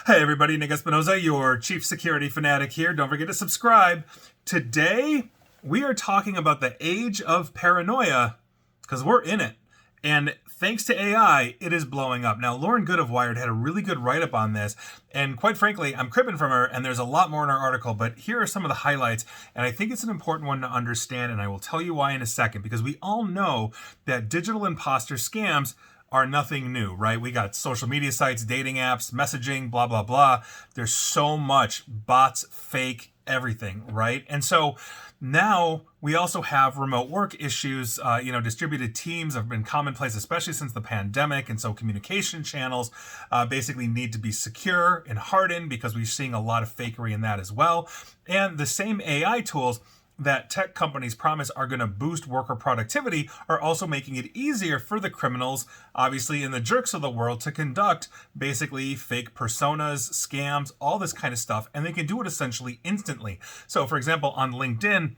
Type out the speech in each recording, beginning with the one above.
Hey everybody, Nick Espinoza, your chief security fanatic here. Don't forget to subscribe. Today, we are talking about the age of paranoia, because we're in it. And thanks to AI, it is blowing up. Now, Lauren Good of Wired had a really good write-up on this, and quite frankly, I'm cribbing from her, and there's a lot more in our article, but here are some of the highlights, and I think it's an important one to understand, and I will tell you why in a second, because we all know that digital imposter scams are nothing new, right? We got social media sites, dating apps, messaging, blah, blah, blah. There's so much bots, fake, everything, right? And so now we also have remote work issues. Distributed teams have been commonplace, especially since the pandemic. And so communication channels basically need to be secure and hardened because we're seeing a lot of fakery in that as well. And the same AI tools that tech companies promise are going to boost worker productivity are also making it easier for the criminals, obviously, and the jerks of the world to conduct basically fake personas, scams, all this kind of stuff, and they can do it essentially instantly. So, for example, on LinkedIn,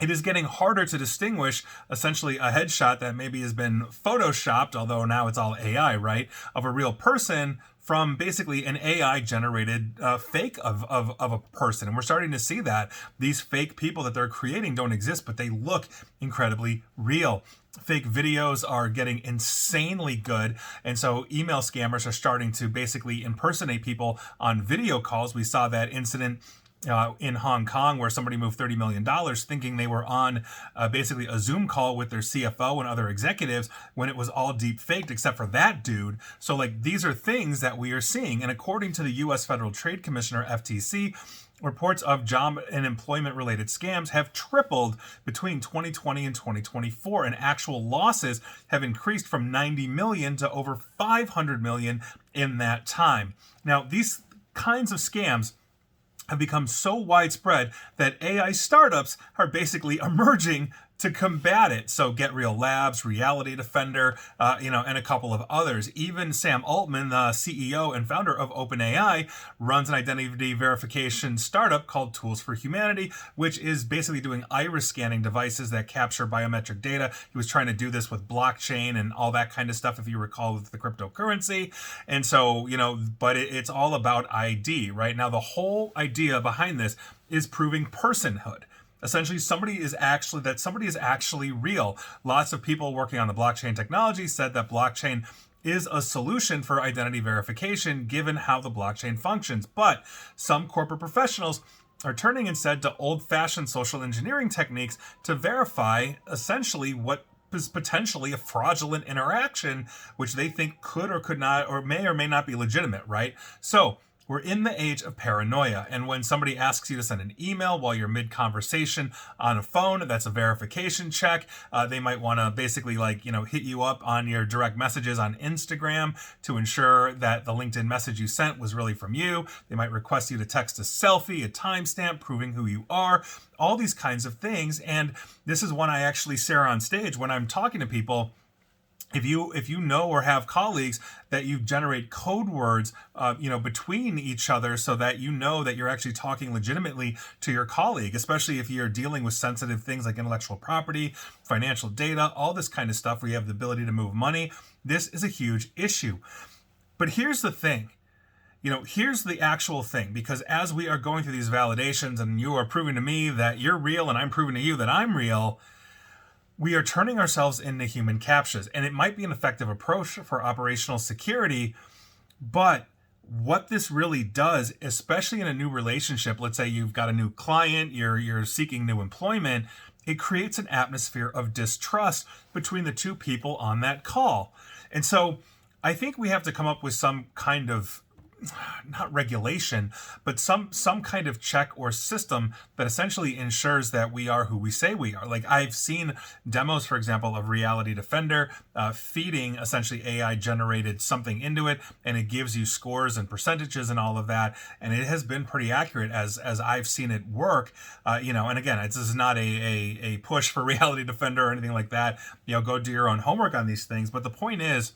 it is getting harder to distinguish essentially a headshot that maybe has been photoshopped, although now it's all AI, right, of a real person from basically an AI generated fake of a person. And we're starting to see that these fake people that they're creating don't exist, but they look incredibly real. Fake videos are getting insanely good. And so email scammers are starting to basically impersonate people on video calls. We saw that incident in Hong Kong where somebody moved $30 million thinking they were on basically a Zoom call with their CFO and other executives when it was all deep faked except for that dude. So like these are things that we are seeing. And according to the U.S. Federal Trade Commissioner, FTC, reports of job and employment related scams have tripled between 2020 and 2024, and actual losses have increased from 90 million to over 500 million in that time. Now, these kinds of scams have become so widespread that AI startups are basically emerging to combat it. So Get Real Labs, Reality Defender, and a couple of others. Even Sam Altman, the CEO and founder of OpenAI, runs an identity verification startup called Tools for Humanity, which is basically doing iris scanning devices that capture biometric data. He was trying to do this with blockchain and all that kind of stuff, if you recall, with the cryptocurrency. And so, but it's all about ID, right? Now, the whole idea behind this is proving personhood. Essentially, somebody is actually real. Lots of people working on the blockchain technology said that blockchain is a solution for identity verification given how the blockchain functions. But some corporate professionals are turning instead to old-fashioned social engineering techniques to verify essentially what is potentially a fraudulent interaction, which they think could or could not or may not be legitimate, right? So we're in the age of paranoia, and when somebody asks you to send an email while you're mid-conversation on a phone, that's a verification check. They might want to basically hit you up on your direct messages on Instagram to ensure that the LinkedIn message you sent was really from you. They might request you to text a selfie, a timestamp proving who you are, all these kinds of things. And this is one I actually share on stage when I'm talking to people. If you know or have colleagues that you generate code words, between each other so that you know that you're actually talking legitimately to your colleague, especially if you're dealing with sensitive things like intellectual property, financial data, all this kind of stuff where you have the ability to move money, this is a huge issue. But here's the thing. Here's the actual thing, because as we are going through these validations and you are proving to me that you're real and I'm proving to you that I'm real, we are turning ourselves into human captchas, and it might be an effective approach for operational security, but what this really does, especially in a new relationship, let's say you've got a new client, you're seeking new employment, it creates an atmosphere of distrust between the two people on that call. And so I think we have to come up with some kind of not regulation, but some kind of check or system that essentially ensures that we are who we say we are. Like I've seen demos, for example, of Reality Defender feeding essentially AI generated something into it, and it gives you scores and percentages and all of that, and it has been pretty accurate as I've seen it work. And again, this is not a push for Reality Defender or anything like that. Go do your own homework on these things. But the point is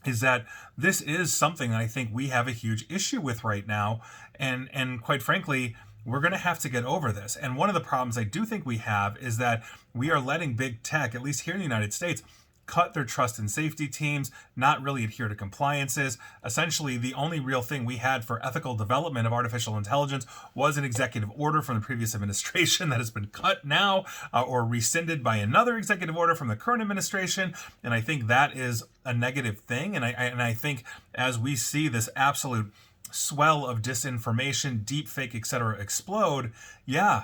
that this is something I think we have a huge issue with right now. And quite frankly, we're going to have to get over this. And one of the problems I do think we have is that we are letting big tech, at least here in the United States, cut their trust and safety teams, not really adhere to compliances. Essentially, the only real thing we had for ethical development of artificial intelligence was an executive order from the previous administration that has been cut now or rescinded by another executive order from the current administration. And I think that is a negative thing. And I think as we see this absolute swell of disinformation, deepfake, etc. explode, yeah,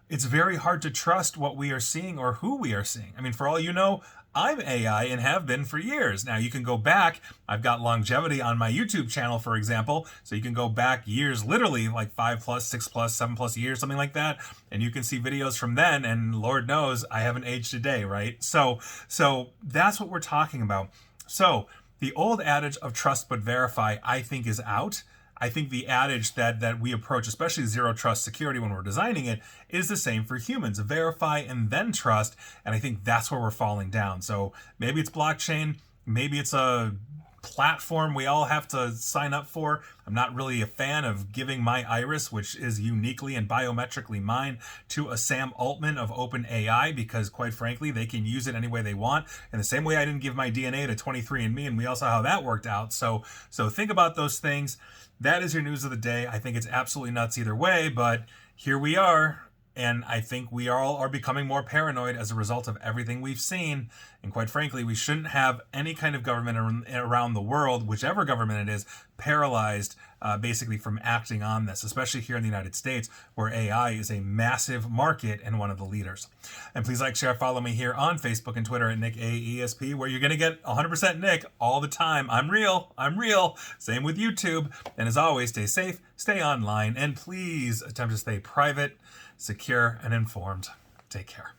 it's very hard to trust what we are seeing or who we are seeing. I mean, for all you know, I'm AI and have been for years. Now you can go back. I've got longevity on my YouTube channel, for example. So you can go back years, literally like 5+, 6+, 7+ years, something like that. And you can see videos from then. And Lord knows I haven't aged a day, right? So that's what we're talking about. So the old adage of trust but verify, I think, is out. I think the adage that we approach, especially zero trust security when we're designing it, is the same for humans. Verify and then trust. And I think that's where we're falling down. So maybe it's blockchain. Maybe it's a platform we all have to sign up for. I'm not really a fan of giving my iris, which is uniquely and biometrically mine, to a Sam Altman of OpenAI, because quite frankly, they can use it any way they want. In the same way I didn't give my DNA to 23andMe, and we all saw how that worked out. So think about those things. That is your news of the day. I think it's absolutely nuts either way, but here we are. And I think we all are becoming more paranoid as a result of everything we've seen. And quite frankly, we shouldn't have any kind of government around the world, whichever government it is, paralyzed basically from acting on this, especially here in the United States, where AI is a massive market and one of the leaders. And please like, share, follow me here on Facebook and Twitter at NickAESP, where you're going to get 100% Nick all the time. I'm real. I'm real. Same with YouTube. And as always, stay safe, stay online, and please attempt to stay private, secure, and informed. Take care.